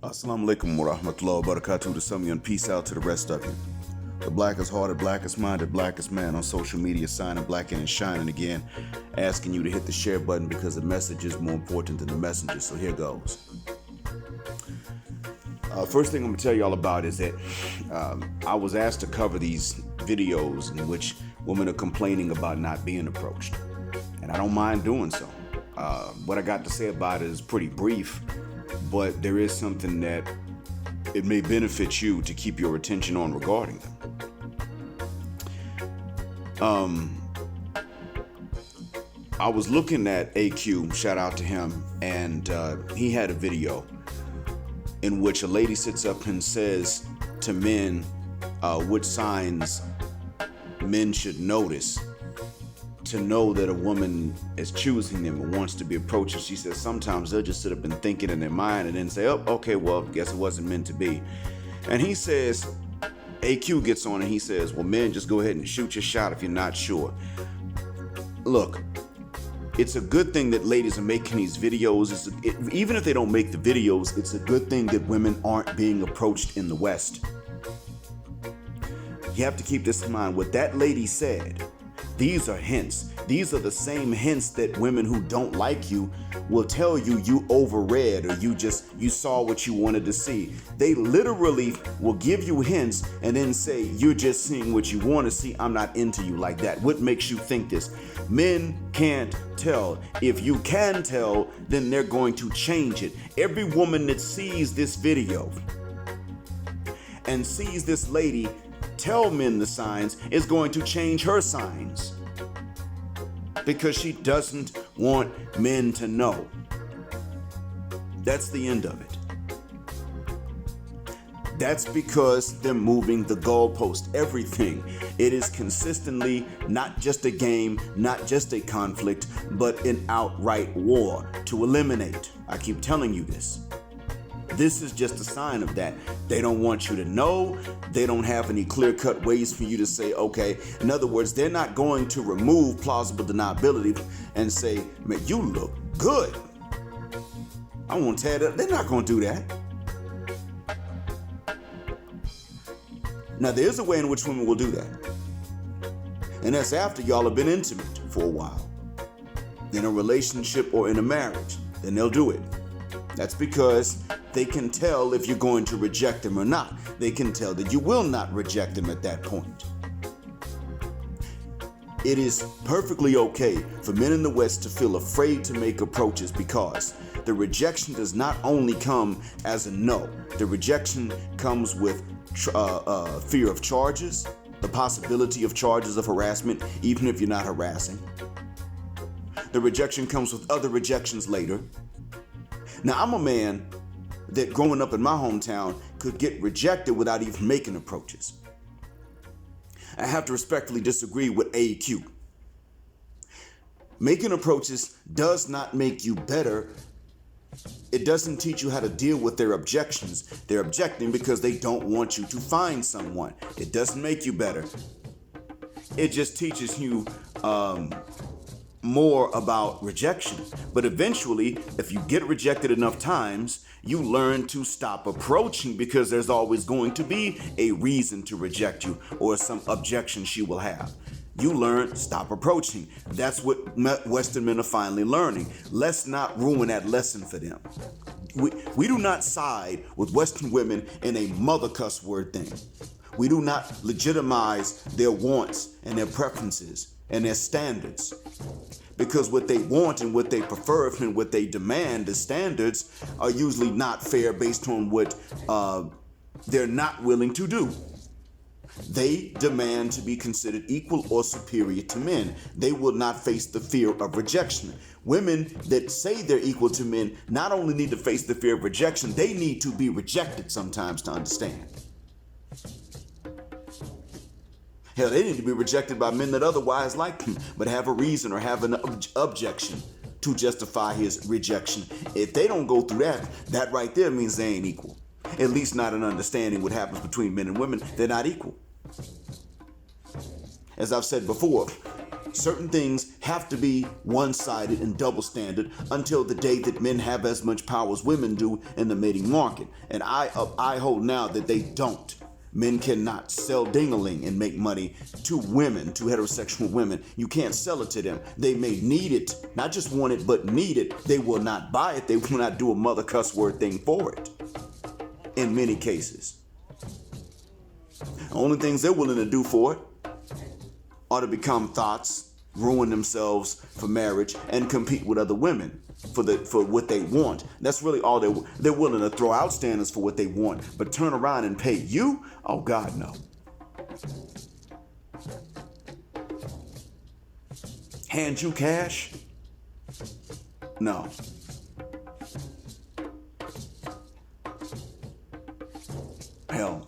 Assalamu alaikum wa rahmatullahi wa barakatuh to some of you, and peace out to the rest of you. The blackest hearted, blackest minded, blackest man on social media signing black and shining again, asking you to hit the share button because the message is more important than the messenger. So here goes. First thing I'm going to tell you all about is that I was asked to cover these videos in which women are complaining about not being approached. And I don't mind doing so. What I got to say about it is pretty brief, but there is something that it may benefit you to keep your attention on regarding them. I was looking at AQ, shout out to him, and he had a video in which a lady sits up and says to men what signs men should notice to know that a woman is choosing them and wants to be approached. She says sometimes they'll just sit up and think it in their mind and then say, oh, okay, well, guess it wasn't meant to be. And he says, AQ gets on and he says, well, men, just go ahead and shoot your shot if you're not sure. Look, it's a good thing that ladies are making these videos. Even if they don't make the videos, it's a good thing that women aren't being approached in the West. You have to keep this in mind. What that lady said, these are hints. These are the same hints that women who don't like you will tell you you overread or you saw what you wanted to see. They literally will give you hints and then say, you're just seeing what you want to see. I'm not into you like that. What makes you think this? Men can't tell. If you can tell, then they're going to change it. Every woman that sees this video and sees this lady tell men the signs is going to change her signs because she doesn't want men to know. That's the end of it. That's because they're moving the goalpost. Everything. It is consistently not just a game, not just a conflict, but an outright war to eliminate. I keep telling you this. This is just a sign of that. They don't want you to know. They don't have any clear-cut ways for you to say, okay. In other words, they're not going to remove plausible deniability and say, man, you look good. I won't tear that. They're not going to do that. Now, there's a way in which women will do that. And that's after y'all have been intimate for a while. In a relationship or in a marriage, then they'll do it. That's because they can tell if you're going to reject them or not. They can tell that you will not reject them at that point. It is perfectly okay for men in the West to feel afraid to make approaches because the rejection does not only come as a no. The rejection comes with fear of charges, the possibility of charges of harassment, even if you're not harassing. The rejection comes with other rejections later. Now, I'm a man that growing up in my hometown could get rejected without even making approaches. I have to respectfully disagree with AQ. Making approaches does not make you better. It doesn't teach you how to deal with their objections. They're objecting because they don't want you to find someone. It doesn't make you better. It just teaches you more about rejection. But eventually, if you get rejected enough times, you learn to stop approaching because there's always going to be a reason to reject you or some objection she will have. You learn, stop approaching. That's what Western men are finally learning. Let's not ruin that lesson for them. We do not side with Western women in a mother cuss word thing. We do not legitimize their wants and their preferences and their standards. Because what they want and what they prefer and what they demand, the standards, are usually not fair based on what they're not willing to do. They demand to be considered equal or superior to men. They will not face the fear of rejection. Women that say they're equal to men not only need to face the fear of rejection, they need to be rejected sometimes to understand. Hell, they need to be rejected by men that otherwise like him, but have a reason or have an objection to justify his rejection. If they don't go through that right there means they ain't equal. At least not an understanding what happens between men and women. They're not equal. As I've said before, Certain things have to be one-sided and double standard until the day that men have as much power as women do in the mating market. And I hold now that they don't. Men cannot sell ding-a-ling and make money to women, to heterosexual women. You can't sell it to them. They may need it, not just want it, but need it. They will not buy it. They will not do a mother cuss word thing for it in many cases. The only things they're willing to do for it are to become thoughts, ruin themselves for marriage, and compete with other women for what they want. That's really all they're willing to throw out standards for what they want, but turn around and pay you? Oh God, no. Hand you cash? No. Hell,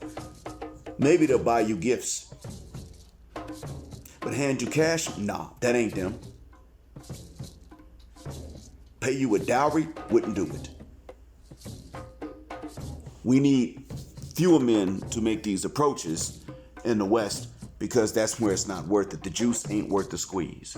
maybe they'll buy you gifts. But hand you cash? Nah, that ain't them. Pay you a dowry? Wouldn't do it. We need fewer men to make these approaches in the West because that's where it's not worth it. The juice ain't worth the squeeze.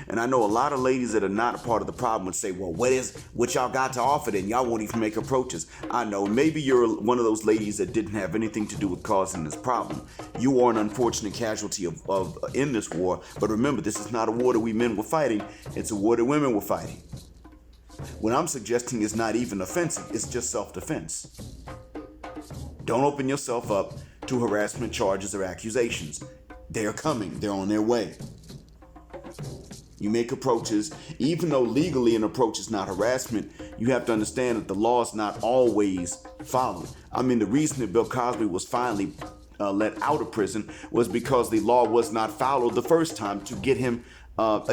And I know a lot of ladies that are not a part of the problem would say, well, what y'all got to offer then? Y'all won't even make approaches. I know, maybe you're one of those ladies that didn't have anything to do with causing this problem. You are an unfortunate casualty of in this war. But remember, this is not a war that we men were fighting. It's a war that women were fighting. What I'm suggesting is not even offensive. It's just self-defense. Don't open yourself up to harassment charges or accusations. They're coming. They're on their way. You make approaches, even though legally an approach is not harassment, you have to understand that the law is not always followed. I mean, the reason that Bill Cosby was finally let out of prison was because the law was not followed the first time to get him,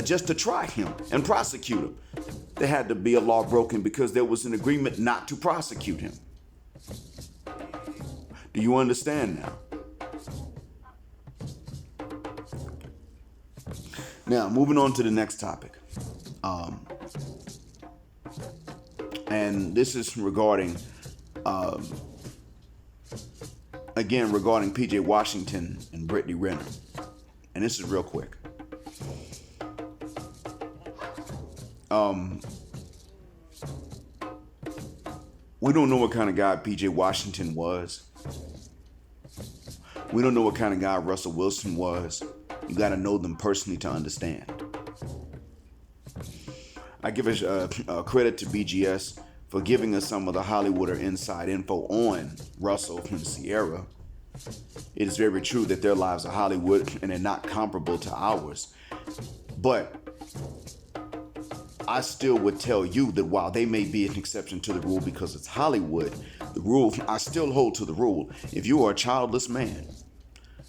just to try him and prosecute him. There had to be a law broken because there was an agreement not to prosecute him. Do you understand now? Now, moving on to the next topic. And this is regarding, regarding PJ Washington and Brittany Renner. And this is real quick. We don't know what kind of guy PJ Washington was. We don't know what kind of guy Russell Wilson was. You got to know them personally to understand. I give a credit to BGS for giving us some of the Hollywood or inside info on Russell and Ciara. It is very true that their lives are Hollywood and they're not comparable to ours. But I still would tell you that while they may be an exception to the rule because it's Hollywood, the rule, I still hold to the rule. If you are a childless man,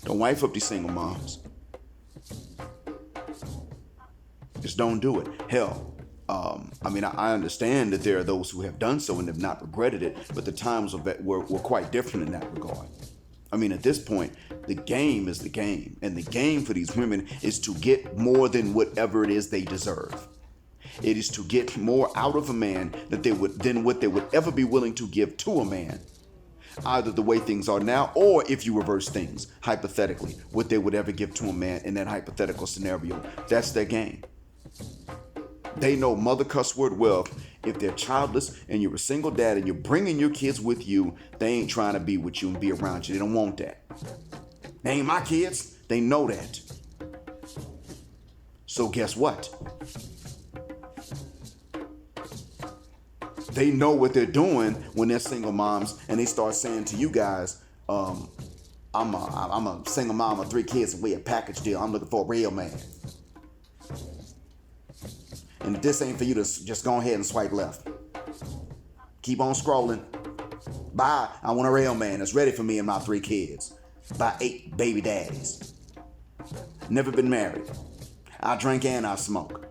don't wife up these single moms. Just don't do it. Hell, I understand that there are those who have done so and have not regretted it, but the times were quite different in that regard. I mean, at this point, the game is the game, and the game for these women is to get more than whatever it is they deserve. It is to get more out of a man than what they would ever be willing to give to a man. Either the way things are now, or if you reverse things, hypothetically, what they would ever give to a man in that hypothetical scenario. That's their game. They know mother cuss word well. If they're childless and you're a single dad and you're bringing your kids with you, they ain't trying to be with you and be around you. They don't want that. They ain't my kids. They know that. So guess what? They know what they're doing when they're single moms and they start saying to you guys, I'm a single mom of 3 kids and we a package deal. I'm looking for a real man. And if this ain't for you to just go ahead and swipe left. Keep on scrolling. Bye. I want a real man that's ready for me and my 3 kids. By 8 baby daddies. Never been married. I drink and I smoke.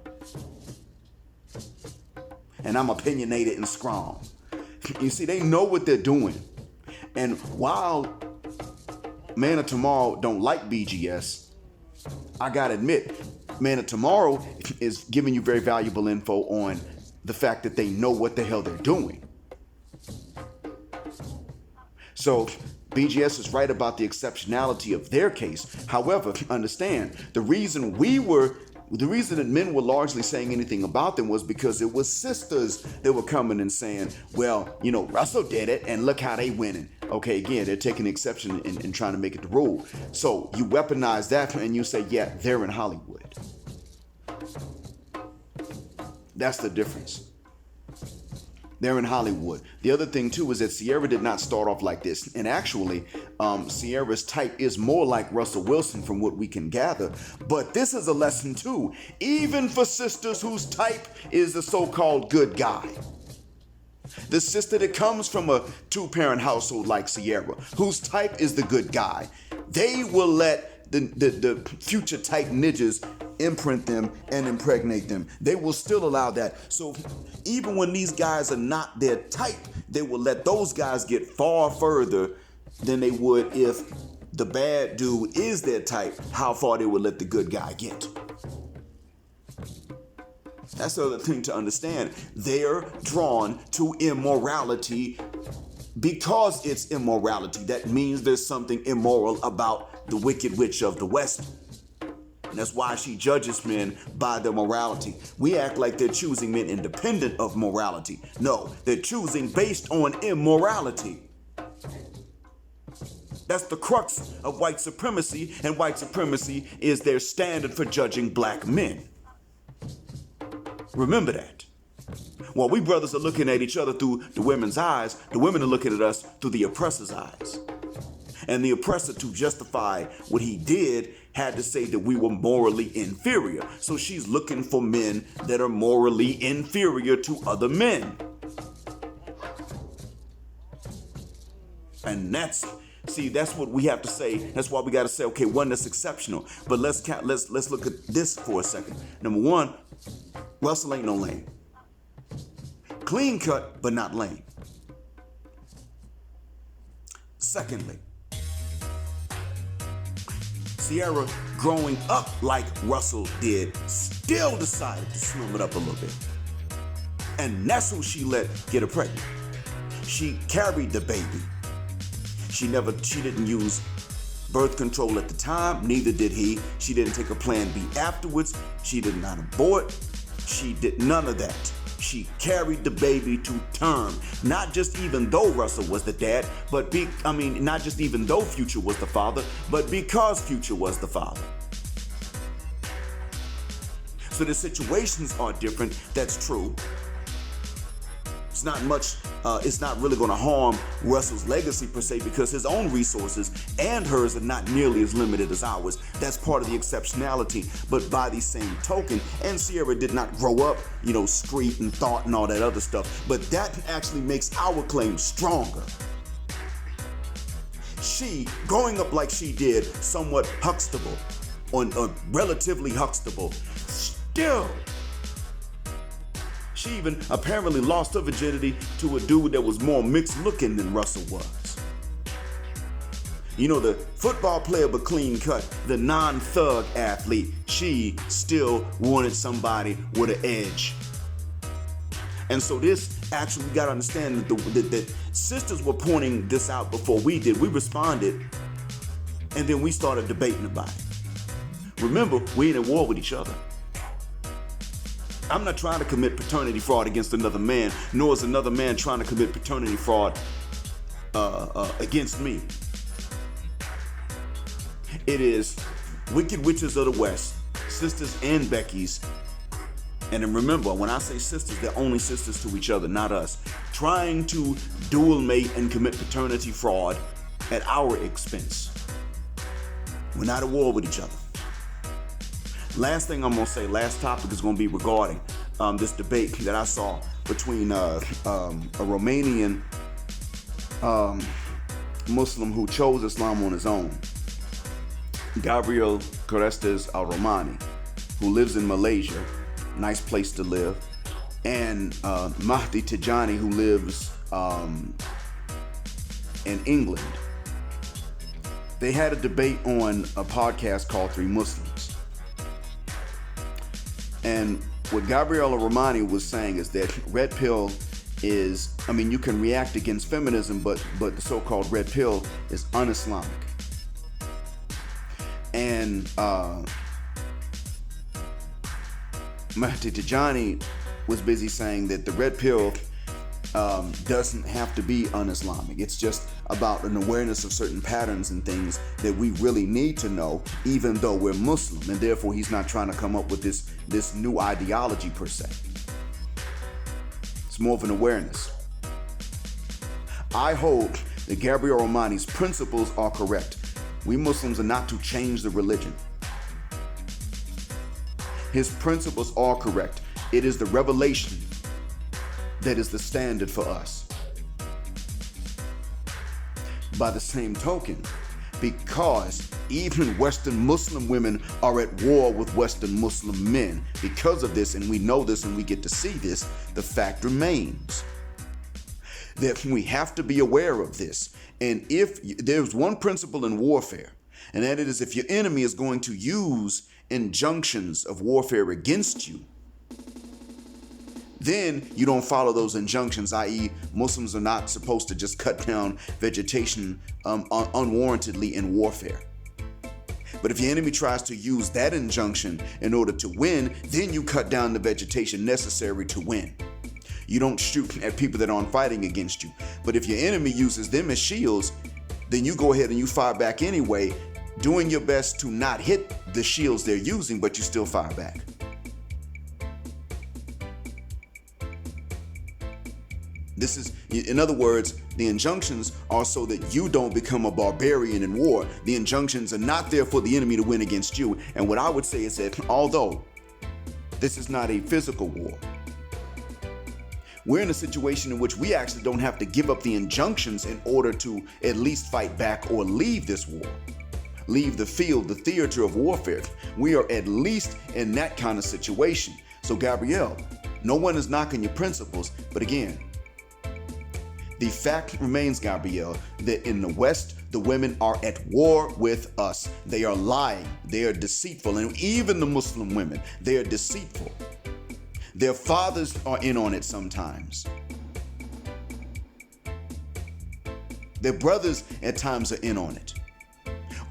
And I'm opinionated and strong. You see, they know what they're doing. And while Man of Tomorrow don't like BGS, I gotta admit, Man of Tomorrow is giving you very valuable info on the fact that they know what the hell they're doing. So BGS is right about the exceptionality of their case. However, understand, the reason that men were largely saying anything about them was because it was sisters that were coming and saying, well, Russell did it and look how they winning. Okay, again, they're taking exception and trying to make it the rule. So you weaponize that and you say, yeah, they're in Hollywood. That's the difference. They're in Hollywood. The other thing, too, is that Ciara did not start off like this. And actually, Ciara's type is more like Russell Wilson from what we can gather. But this is a lesson, too, even for sisters whose type is the so-called good guy. The sister that comes from a two-parent household like Ciara, whose type is the good guy, they will let the future type ninjas imprint them and impregnate them. They will still allow that. So even when these guys are not their type, they will let those guys get far further than they would if the bad dude is their type, how far they would let the good guy get. That's the other thing to understand. They're drawn to immorality because it's immorality. That means there's something immoral about the Wicked Witch of the West. And that's why she judges men by their morality. We act like they're choosing men independent of morality. No, they're choosing based on immorality. That's the crux of white supremacy, and white supremacy is their standard for judging black men. Remember that. While we brothers are looking at each other through the women's eyes, the women are looking at us through the oppressor's eyes. And the oppressor, to justify what he did, had to say that we were morally inferior. So she's looking for men that are morally inferior to other men. And that's what we have to say. That's why we got to say, okay, one that's exceptional. But let's look at this for a second. Number one, Russell ain't no lame. Clean cut, but not lame. Secondly, Ciara, growing up like Russell did, still decided to slim it up a little bit. And that's who she let get her pregnant. She carried the baby. She didn't use birth control at the time, neither did he. She didn't take a plan B afterwards. She did not abort. She did none of that. She carried the baby to term. Not just even though Russell was the dad, not just even though Future was the father, but because Future was the father. So the situations are different, that's true. It's not really going to harm Russell's legacy per se, because his own resources and hers are not nearly as limited as ours. That's part of the exceptionality. But by the same token, and Ciara did not grow up, street and thought and all that other stuff. But that actually makes our claim stronger. She, growing up like she did, somewhat Huxtable, or relatively Huxtable, still. She even apparently lost her virginity to a dude that was more mixed looking than Russell was. The football player but clean cut, the non-thug athlete, she still wanted somebody with an edge. And so this actually, we got to understand that sisters were pointing this out before we did. We responded, and then we started debating about it. Remember, we ain't at war with each other. I'm not trying to commit paternity fraud against another man, nor is another man trying to commit paternity fraud against me. It is Wicked Witches of the West, sisters and Beckys. And then remember, when I say sisters, they're only sisters to each other, not us, trying to dual mate and commit paternity fraud at our expense. We're not at war with each other. Last thing I'm going to say, last topic is going to be regarding this debate that I saw between a Romanian Muslim who chose Islam on his own, Gabriel Kerestez Al-Romani, who lives in Malaysia, nice place to live, and Mahdi Tidjani, who lives in England. They had a debate on a podcast called Three Muslims. And what Gabriel Al-Romani was saying is that red pill is, I mean, you can react against feminism, but the so-called red pill is un-Islamic. And Mahdi Tidjani was busy saying that the red pill doesn't have to be un-Islamic. It's just about an awareness of certain patterns and things that we really need to know, even though we're Muslim. And therefore, he's not trying to come up with this new ideology per se. It's more of an awareness. I hope that Gabriel Al-Romani's principles are correct. We Muslims are not to change the religion. His principles are correct. It is the revelation that is the standard for us. By the same token, because even Western Muslim women are at war with Western Muslim men, because of this, and we know this and we get to see this, the fact remains that we have to be aware of this. And if there's one principle in warfare, and that is if your enemy is going to use injunctions of warfare against you, then you don't follow those injunctions, i.e. Muslims are not supposed to just cut down vegetation unwarrantedly in warfare. But if your enemy tries to use that injunction in order to win, then you cut down the vegetation necessary to win. You don't shoot at people that aren't fighting against you. But if your enemy uses them as shields, then you go ahead and you fire back anyway, doing your best to not hit the shields they're using, but you still fire back. This is, in other words, the injunctions are so that you don't become a barbarian in war. The injunctions are not there for the enemy to win against you. And what I would say is that although this is not a physical war, we're in a situation in which we actually don't have to give up the injunctions in order to at least fight back or leave this war. Leave the field, the theater of warfare. We are at least in that kind of situation. So Gabriel, no one is knocking your principles, but again, the fact remains, Gabriel, that in the West, the women are at war with us. They are lying. They are deceitful. And even the Muslim women, they are deceitful. Their fathers are in on it sometimes. Their brothers at times are in on it.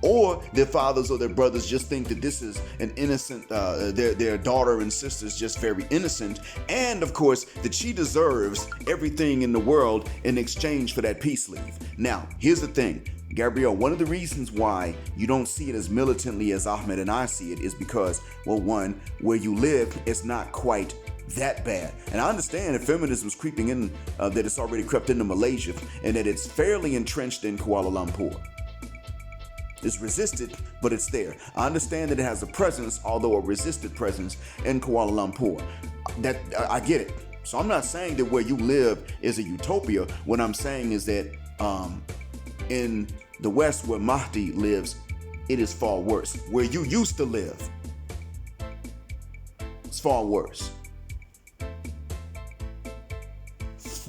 Or their fathers or their brothers just think that this is an innocent, their daughter and sister is just very innocent. And of course, that she deserves everything in the world in exchange for that peace leave. Now, here's the thing, Gabriel, one of the reasons why you don't see it as militantly as Ahmed and I see it is because, well, one, where you live, it's not quite that bad. And I understand that feminism is creeping in, that it's already crept into Malaysia, and that it's fairly entrenched in Kuala Lumpur. It's resisted, but it's there. I understand that it has a presence, although a resisted presence, in Kuala Lumpur. That I get it. So I'm not saying that where you live is a utopia. What I'm saying is that in the West where Mahdi lives, it is far worse. Where you used to live, it's far worse.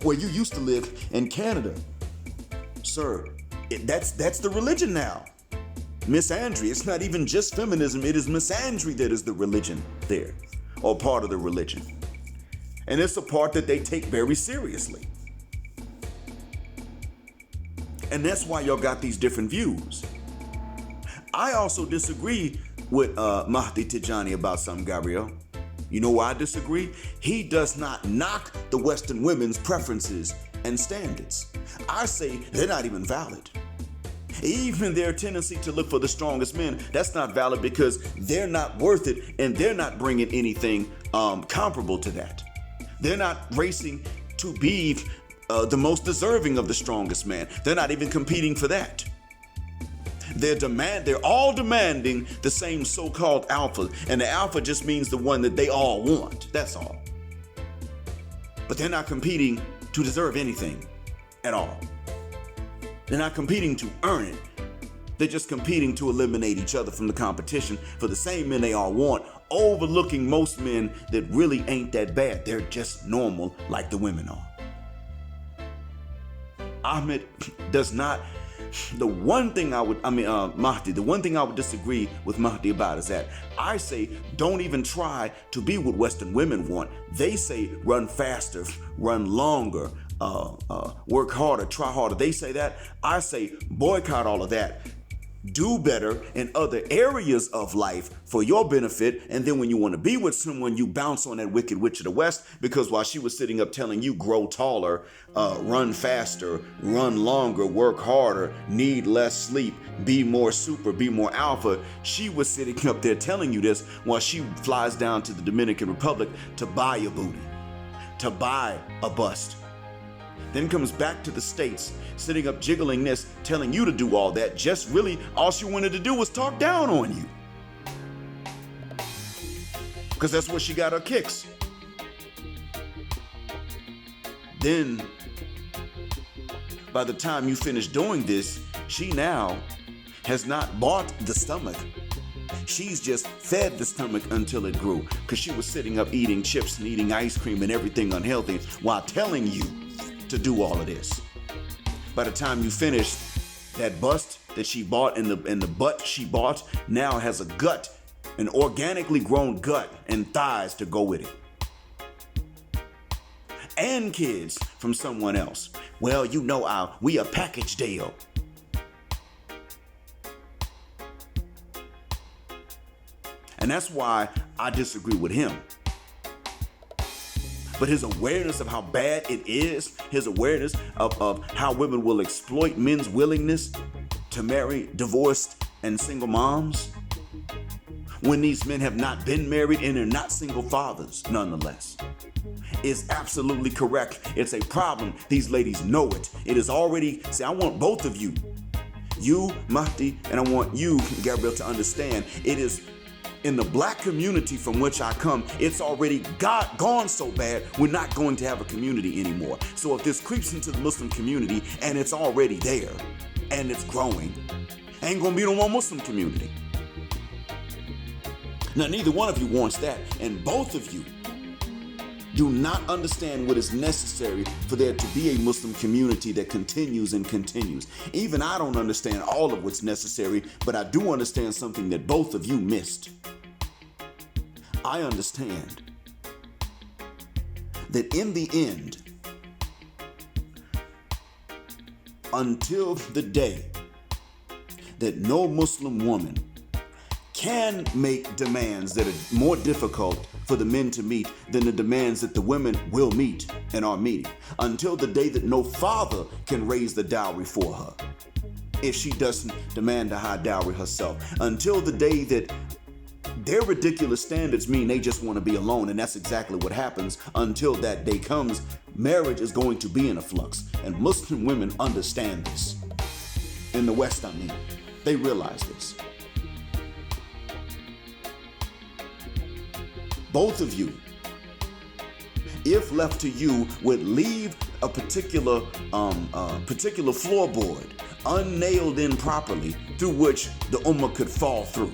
Where you used to live in Canada, sir, that's the religion now. Misandry, it's not even just feminism, it is misandry that is the religion there, or part of the religion. And it's a part that they take very seriously. And that's why y'all got these different views. I also disagree with Mahdi Tidjani about something, Gabriel. You know why I disagree? He does not knock the Western women's preferences and standards. I say they're not even valid. Even their tendency to look for the strongest men, that's not valid because they're not worth it and they're not bringing anything comparable to that. They're not racing to be the most deserving of the strongest man. They're not even competing for that. They're all demanding the same so-called alpha, and the alpha just means the one that they all want. That's all. But they're not competing to deserve anything at all. They're not competing to earn it. They're just competing to eliminate each other from the competition for the same men they all want, overlooking most men that really ain't that bad. They're just normal like the women are. Ahmed does not The one thing Mahdi, the one thing I would disagree with Mahdi about is that I say don't even try to be what Western women want. They say run faster, run longer, work harder, try harder. They say that. I say boycott all of that. Do better in other areas of life for your benefit, and then when you want to be with someone, you bounce on that wicked witch of the West, because while she was sitting up telling you grow taller, run faster, run longer, work harder, need less sleep, be more super, be more alpha, she was sitting up there telling you this while she flies down to the Dominican Republic to buy a booty, to buy a bust. Then comes back to the States, sitting up jiggling this, telling you to do all that. Just really, all she wanted to do was talk down on you. Because that's where she got her kicks. Then, by the time you finish doing this, she now has not bought the stomach. She's just fed the stomach until it grew. Because she was sitting up eating chips and eating ice cream and everything unhealthy while telling you to do all of this. By the time you finish, that bust that she bought and the butt she bought now has a gut, an organically grown gut and thighs to go with it. And kids from someone else. Well, you know, we a package deal. And that's why I disagree with him. But his awareness of how bad it is, his awareness of how women will exploit men's willingness to marry divorced and single moms, when these men have not been married and they're not single fathers nonetheless, is absolutely correct. It's a problem. These ladies know it. It is already, see, I want both of you, Mahdi, and I want you, Gabriel, to understand it is in the black community from which I come, it's already gone so bad, we're not going to have a community anymore. So if this creeps into the Muslim community and it's already there and it's growing, ain't gonna be no more Muslim community. Now, neither one of you wants that, and both of you do not understand what is necessary for there to be a Muslim community that continues and continues. Even I don't understand all of what's necessary, but I do understand something that both of you missed. I understand that in the end, until the day that no Muslim woman can make demands that are more difficult for the men to meet than the demands that the women will meet and are meeting, until the day that no father can raise the dowry for her if she doesn't demand a high dowry herself, until the day that their ridiculous standards mean they just want to be alone, and that's exactly what happens. Until that day comes, marriage is going to be in a flux, and Muslim women understand this. In the West, I mean, they realize this. Both of you, if left to you, would leave a particular floorboard unnailed in properly through which the ummah could fall through.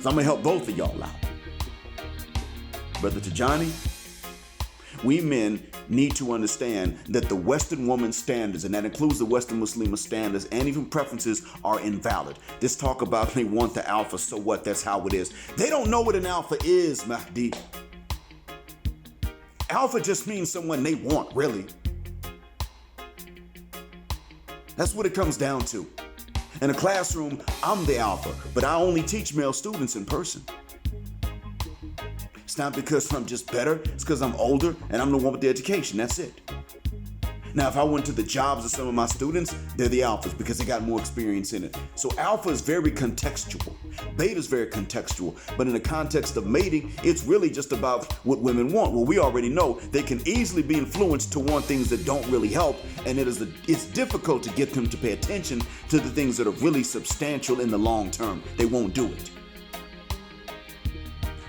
So I'm gonna help both of y'all out. Brother Tidjani, we men need to understand that the Western woman standards, and that includes the Western Muslima standards and even preferences, are invalid. This talk about they want the alpha, so what, that's how it is. They don't know what an alpha is, Mahdi. Alpha just means someone they want, really. That's what it comes down to. In a classroom, I'm the alpha, but I only teach male students in person. It's not because I'm just better, it's because I'm older and I'm the one with the education, that's it. Now, if I went to the jobs of some of my students, they're the alphas because they got more experience in it. So alpha is very contextual. Beta is very contextual. But in the context of mating, it's really just about what women want. Well, we already know they can easily be influenced to want things that don't really help. And it's difficult to get them to pay attention to the things that are really substantial in the long term. They won't do it.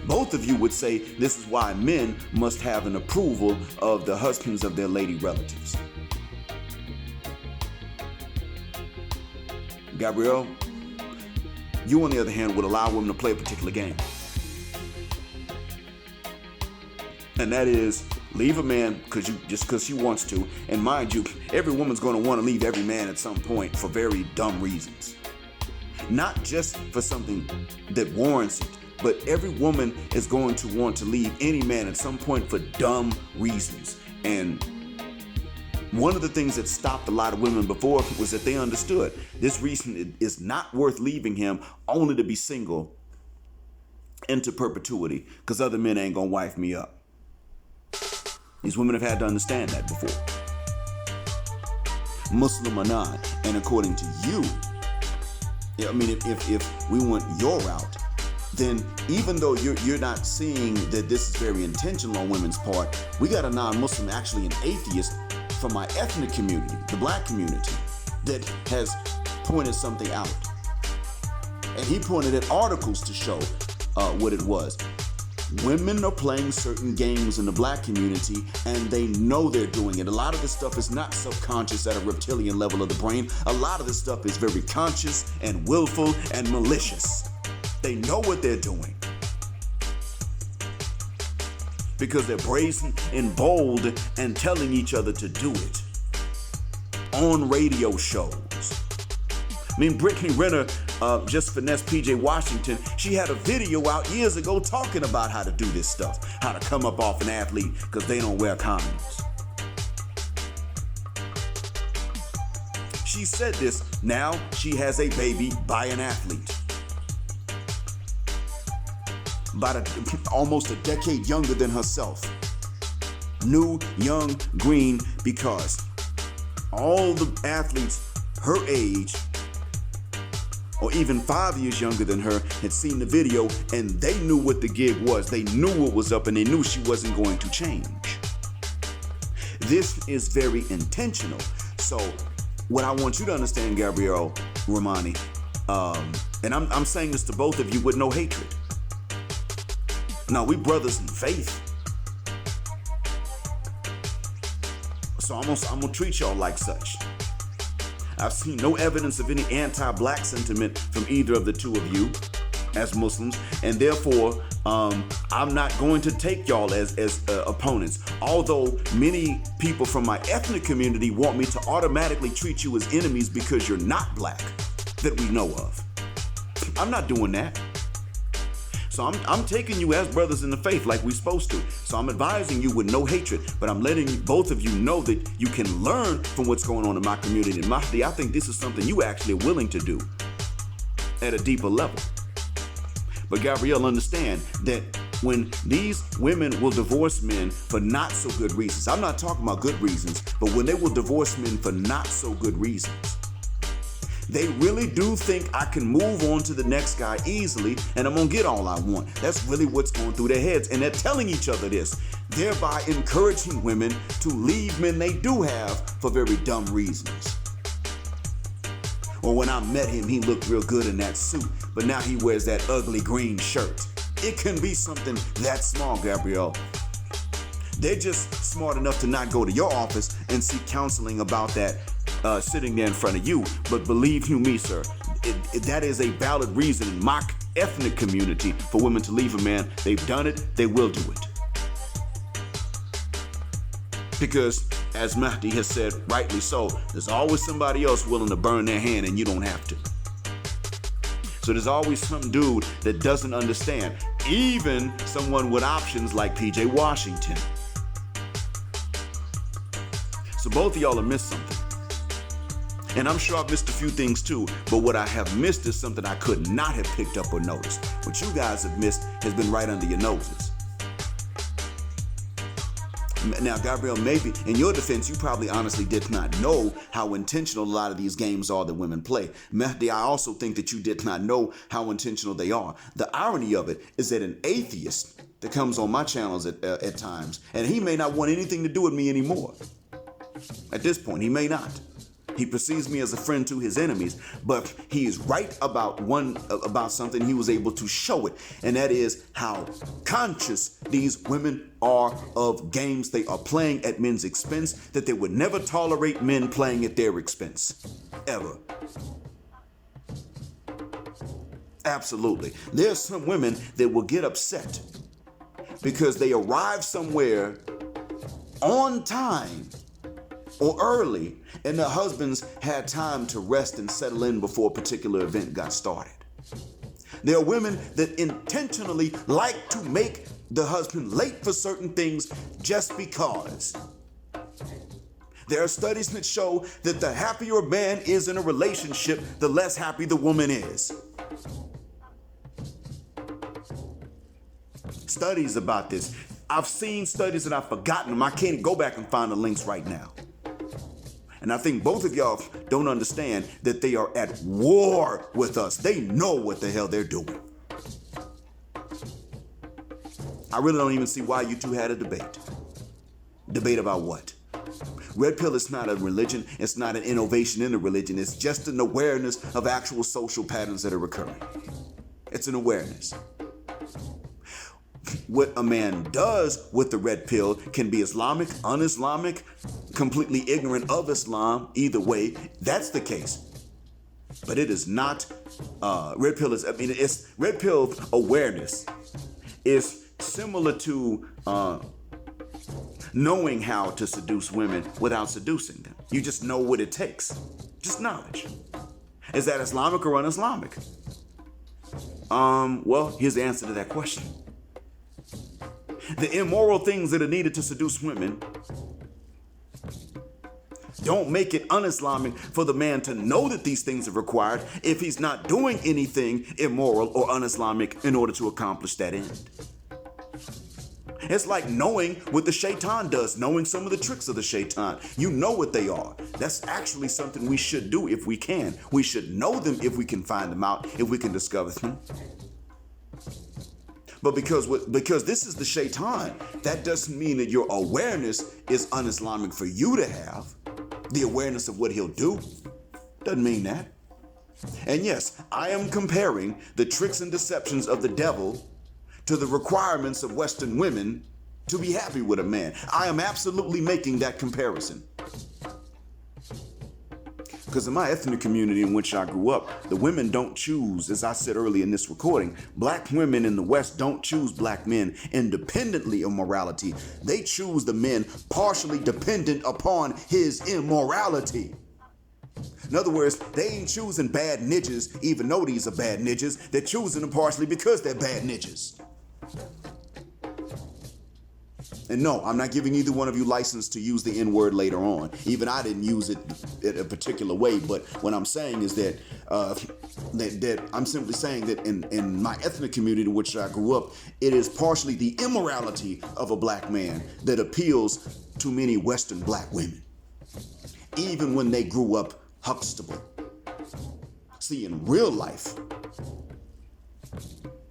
Both of you would say this is why men must have an approval of the husbands of their lady relatives. Gabriel, you on the other hand would allow women to play a particular game. And that is leave a man because she wants to. And mind you, every woman's going to want to leave every man at some point for very dumb reasons. Not just for something that warrants it, but every woman is going to want to leave any man at some point for dumb reasons. And one of the things that stopped a lot of women before was that they understood this reason is not worth leaving him only to be single into perpetuity because other men ain't gonna wife me up. These women have had to understand that before. Muslim or not, and according to you, I mean, if we went your route, then even though you're not seeing that this is very intentional on women's part, we got a non-Muslim, actually an atheist from my ethnic community, the black community, that has pointed something out. And he pointed at articles to show what it was. Women are playing certain games in the black community and they know they're doing it. A lot of this stuff is not subconscious at a reptilian level of the brain. A lot of this stuff is very conscious and willful and malicious. They know what they're doing because they're brazen and bold and telling each other to do it on radio shows. I mean, Brittany Renner just finessed PJ Washington. She had a video out years ago talking about how to do this stuff, how to come up off an athlete because they don't wear condoms. She said this. Now she has a baby by an athlete. About almost a decade younger than herself. New, young, green, because all the athletes her age, or even 5 years younger than her, had seen the video and they knew what the gig was. They knew what was up and they knew she wasn't going to change. This is very intentional. So what I want you to understand, Gabriel, Romani, and I'm saying this to both of you with no hatred. No, we brothers in faith. So I'm gonna treat y'all like such. I've seen no evidence of any anti-black sentiment from either of the two of you as Muslims, and therefore I'm not going to take y'all as opponents. Although many people from my ethnic community want me to automatically treat you as enemies because you're not black, that we know of. I'm not doing that. So I'm taking you as brothers in the faith like we're supposed to. So I'm advising you with no hatred, but I'm letting both of you know that you can learn from what's going on in my community. And Mahdi, I think this is something you actually are willing to do at a deeper level. But Gabriel, understand that when these women will divorce men for not so good reasons, I'm not talking about good reasons, but when they will divorce men for not so good reasons, they really do think I can move on to the next guy easily and I'm gonna get all I want. That's really what's going through their heads. And they're telling each other this, thereby encouraging women to leave men they do have for very dumb reasons. Or when I met him, he looked real good in that suit, but now he wears that ugly green shirt. It can be something that small, Gabriel. They're just smart enough to not go to your office and seek counseling about that sitting there in front of you. But believe you me, sir, that is a valid reason in my ethnic community for women to leave a man. They've done it, they will do it. Because, as Mahdi has said, rightly so, there's always somebody else willing to burn their hand and you don't have to. So there's always some dude that doesn't understand, even someone with options like PJ Washington. So both of y'all have missed something. And I'm sure I've missed a few things too, but what I have missed is something I could not have picked up or noticed. What you guys have missed has been right under your noses. Now, Gabriel, maybe in your defense, you probably honestly did not know how intentional a lot of these games are that women play. Mahdi, I also think that you did not know how intentional they are. The irony of it is that an atheist that comes on my channels at times, and he may not want anything to do with me anymore. At this point, he may not. He perceives me as a friend to his enemies, but he is right about something. He was able to show it, and that is how conscious these women are of games they are playing at men's expense, that they would never tolerate men playing at their expense, ever. Absolutely. There's some women that will get upset because they arrive somewhere on time or early, and the husbands had time to rest and settle in before a particular event got started. There are women that intentionally like to make the husband late for certain things just because. There are studies that show that the happier a man is in a relationship, the less happy the woman is. Studies about this. I've seen studies and I've forgotten them. I can't go back and find the links right now. And I think both of y'all don't understand that they are at war with us. They know what the hell they're doing. I really don't even see why you two had a debate. Debate about what? Red pill is not a religion. It's not an innovation in a religion. It's just an awareness of actual social patterns that are occurring. It's an awareness. What a man does with the red pill can be Islamic, un-Islamic, completely ignorant of Islam. Either way, that's the case. But it is not, red pill is, it's red pill awareness is similar to knowing how to seduce women without seducing them. You just know what it takes. Just knowledge. Is that Islamic or un-Islamic? Well, here's the answer to that question. The immoral things that are needed to seduce women don't make it un-Islamic for the man to know that these things are required if he's not doing anything immoral or un-Islamic in order to accomplish that end. It's like knowing what the shaitan does, knowing some of the tricks of the shaitan. You know what they are. That's actually something we should do if we can. We should know them if we can find them out, if we can discover them. But because this is the shaitan, that doesn't mean that your awareness is un-Islamic for you to have. The awareness of what he'll do doesn't mean that. And yes, I am comparing the tricks and deceptions of the devil to the requirements of Western women to be happy with a man. I am absolutely making that comparison. Because in my ethnic community in which I grew up, the women don't choose, as I said earlier in this recording, black women in the West don't choose black men independently of morality. They choose the men partially dependent upon his immorality. In other words, they ain't choosing bad niggas even though these are bad niggas. They're choosing them partially because they're bad niggas. And no, I'm not giving either one of you license to use the N-word later on. Even I didn't use it in a particular way. But what I'm saying is that I'm simply saying that in my ethnic community in which I grew up, it is partially the immorality of a black man that appeals to many Western black women, even when they grew up Huxtable. See, in real life,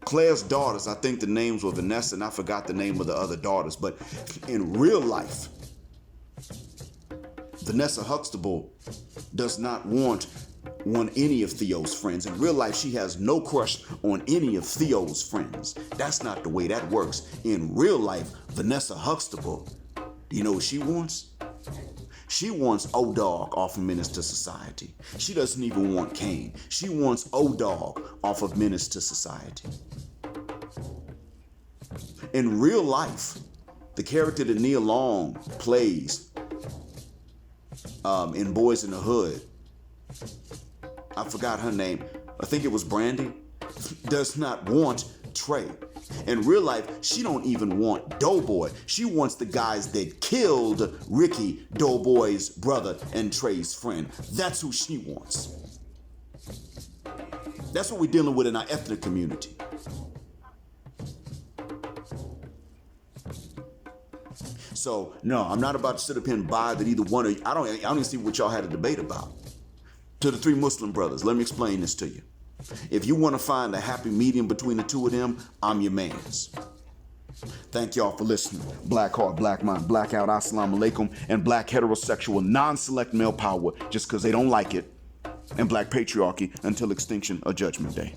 Claire's daughters, I think the names were Vanessa, and I forgot the name of the other daughters, but in real life, Vanessa Huxtable does not want any of Theo's friends. In real life, she has no crush on any of Theo's friends. That's not the way that works. In real life, Vanessa Huxtable, do you know what she wants? She wants O-Dog off of Menace to Society. She doesn't even want Kane. She wants O-Dog off of Menace to Society. In real life, the character that Nia Long plays in Boys in the Hood, I forgot her name, I think it was Brandy, does not want Trey. In real life, she don't even want Doughboy. She wants the guys that killed Ricky, Doughboy's brother and Trey's friend. That's who she wants. That's what we're dealing with in our ethnic community. So, no, I'm not about to sit up here and buy that either one of you. I don't even see what y'all had a debate about. To the three Muslim brothers, let me explain this to you. If you want to find a happy medium between the two of them, I'm your mans. Thank y'all for listening. Black heart, black mind, blackout, assalamu alaikum, and black heterosexual non-select male power just because they don't like it, and black patriarchy until extinction or judgment day.